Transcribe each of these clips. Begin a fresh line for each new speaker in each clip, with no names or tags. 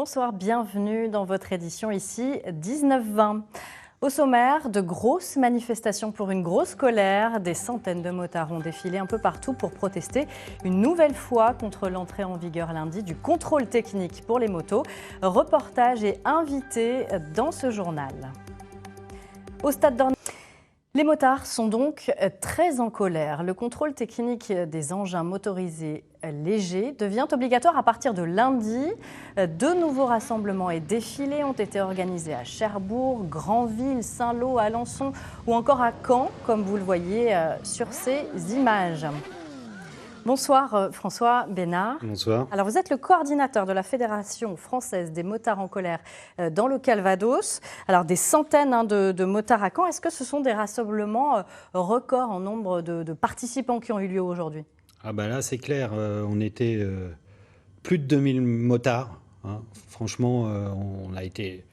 Bonsoir, bienvenue dans votre édition ici 19-20. Au sommaire, de grosses manifestations pour une grosse colère. Des centaines de motards ont défilé un peu partout pour protester une nouvelle fois contre l'entrée en vigueur lundi du contrôle technique pour les motos. Reportage et invité dans ce journal. Au Stade d'Orléans, les motards sont donc très en colère. Le contrôle technique des engins motorisés légers devient obligatoire à partir de lundi. De nouveaux rassemblements et défilés ont été organisés à Cherbourg, Granville, Saint-Lô, Alençon ou encore à Caen, comme vous le voyez sur ces images. Bonsoir François Bénard.
Bonsoir.
Alors vous êtes le coordinateur de la Fédération française des motards en colère dans le Calvados. Alors des centaines de motards à Caen. Est-ce que ce sont des rassemblements records en nombre de participants qui ont eu lieu aujourd'hui ?
Ah ben là c'est clair, on était plus de 2000 motards. Hein. Franchement, on a été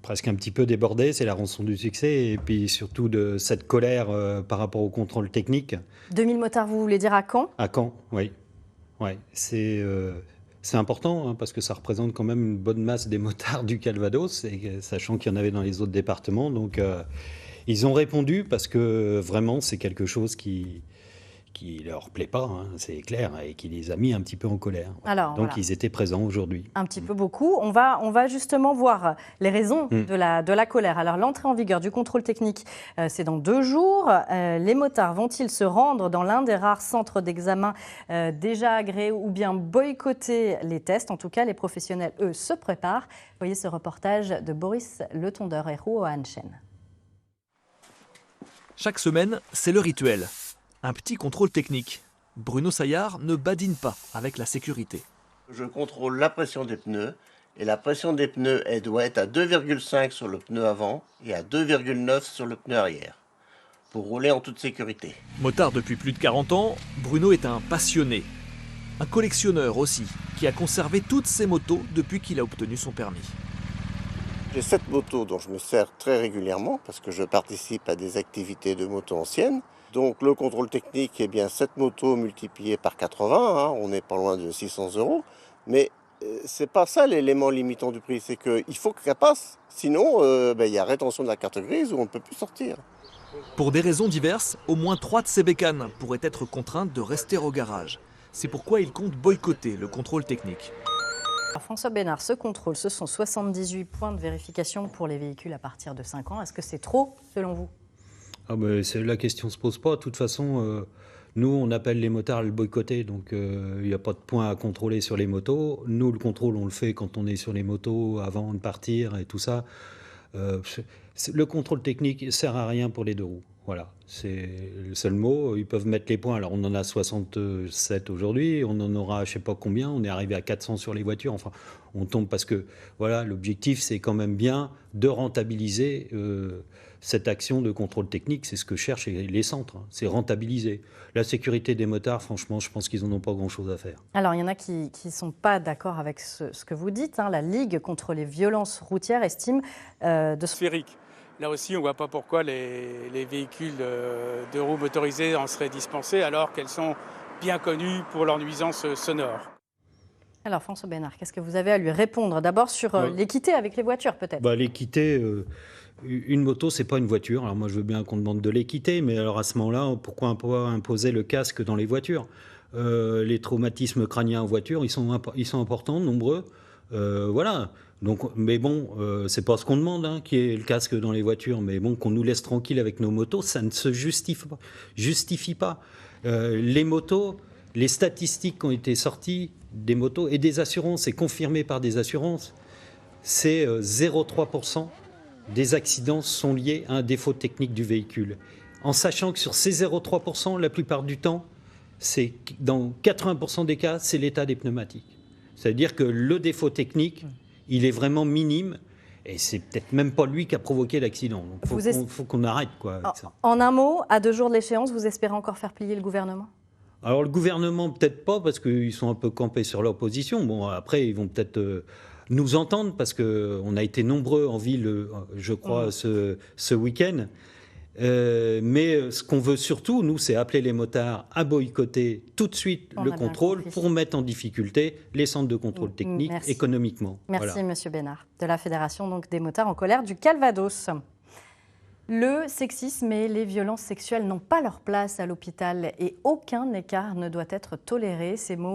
presque un petit peu débordés, c'est la rançon du succès, et puis surtout de cette colère par rapport au contrôle technique. 2000
motards, vous voulez dire à Caen ?
À Caen, oui. Ouais, c'est important, hein, parce que ça représente quand même une bonne masse des motards du Calvados, et, sachant qu'il y en avait dans les autres départements. Donc ils ont répondu parce que vraiment c'est quelque chose qui leur plaît pas, hein, c'est clair, et qui les a mis un petit peu en colère.
Alors,
donc voilà. Ils étaient présents aujourd'hui.
Un petit peu beaucoup. On va justement voir les raisons de la colère. Alors l'entrée en vigueur du contrôle technique, c'est dans 2 jours. Les motards vont-ils se rendre dans l'un des rares centres d'examen déjà agréés ou bien boycotter les tests ? En tout cas, les professionnels, eux, se préparent. Voyez ce reportage de Boris Le Tondeur et Rouo Hanchen.
Chaque semaine, c'est le rituel. Un petit contrôle technique. Bruno Saillard ne badine pas avec la sécurité.
Je contrôle la pression des pneus. Et la pression des pneus, elle doit être à 2,5 sur le pneu avant et à 2,9 sur le pneu arrière. Pour rouler en toute sécurité.
Motard depuis plus de 40 ans, Bruno est un passionné. Un collectionneur aussi, qui a conservé toutes ses motos depuis qu'il a obtenu son permis.
J'ai 7 motos dont je me sers très régulièrement parce que je participe à des activités de moto anciennes. Donc le contrôle technique, eh bien 7 motos multipliées par 80, hein, on n'est pas loin de 600 €. Mais c'est pas ça l'élément limitant du prix, c'est qu'il faut qu'elle passe. Sinon, y a rétention de la carte grise où on ne peut plus sortir.
Pour des raisons diverses, au moins 3 de ces bécanes pourraient être contraintes de rester au garage. C'est pourquoi il compte boycotter le contrôle technique.
Alors François Bénard, ce contrôle, ce sont 78 points de vérification pour les véhicules à partir de 5 ans. Est-ce que c'est trop, selon vous ?
Ah ben, la question ne se pose pas. De toute façon, nous, on appelle les motards à le boycotter. Donc, il n'y a pas de point à contrôler sur les motos. Nous, le contrôle, on le fait quand on est sur les motos, avant de partir et tout ça. Le contrôle technique ne sert à rien pour les 2 roues. Voilà, c'est le seul mot. Ils peuvent mettre les points. Alors, on en a 67 aujourd'hui. On en aura, je ne sais pas combien. On est arrivé à 400 sur les voitures. Enfin, on tombe parce que, voilà, l'objectif, c'est quand même bien de rentabiliser cette action de contrôle technique. C'est ce que cherchent les centres. Hein. C'est rentabiliser. La sécurité des motards, franchement, je pense qu'ils n'en ont pas grand-chose à faire.
Alors, il y en a qui ne sont pas d'accord avec ce que vous dites. Hein. La Ligue contre les violences routières estime de...
Sphérique. Là aussi, on ne voit pas pourquoi les véhicules de roues motorisées en seraient dispensés alors qu'elles sont bien connues pour leur nuisance sonore.
Alors François Bénard, qu'est-ce que vous avez à lui répondre ? D'abord sur l'équité avec les voitures peut-être.
L'équité, une moto, c'est pas une voiture. Alors moi, je veux bien qu'on demande de l'équité, mais alors à ce moment-là, pourquoi imposer le casque dans les voitures ? Les traumatismes crâniens en voiture, ils sont importants, nombreux. Voilà. Donc, mais bon, c'est pas ce qu'on demande, hein, qu'il y ait le casque dans les voitures, mais bon, qu'on nous laisse tranquille avec nos motos, ça ne se justifie pas. Les motos, les statistiques qui ont été sorties des motos et des assurances, c'est confirmé par des assurances, c'est 0,3% des accidents sont liés à un défaut technique du véhicule. En sachant que sur ces 0,3%, la plupart du temps, c'est dans 80% des cas, c'est l'état des pneumatiques. C'est-à-dire que le défaut technique, il est vraiment minime et c'est peut-être même pas lui qui a provoqué l'accident. Donc faut qu'on arrête quoi, avec ça.
En un mot, à 2 jours de l'échéance, vous espérez encore faire plier le gouvernement ?
Alors le gouvernement, peut-être pas, parce qu'ils sont un peu campés sur leur position. Bon, après, ils vont peut-être nous entendre, parce qu'on a été nombreux en ville, je crois, ce week-end. Mais ce qu'on veut surtout, nous, c'est appeler les motards à boycotter tout de suite le contrôle pour mettre en difficulté les centres de contrôle technique économiquement.
Merci, Monsieur Bénard, de la Fédération donc, des motards en colère du Calvados. Le sexisme et les violences sexuelles n'ont pas leur place à l'hôpital et aucun écart ne doit être toléré. Ces mots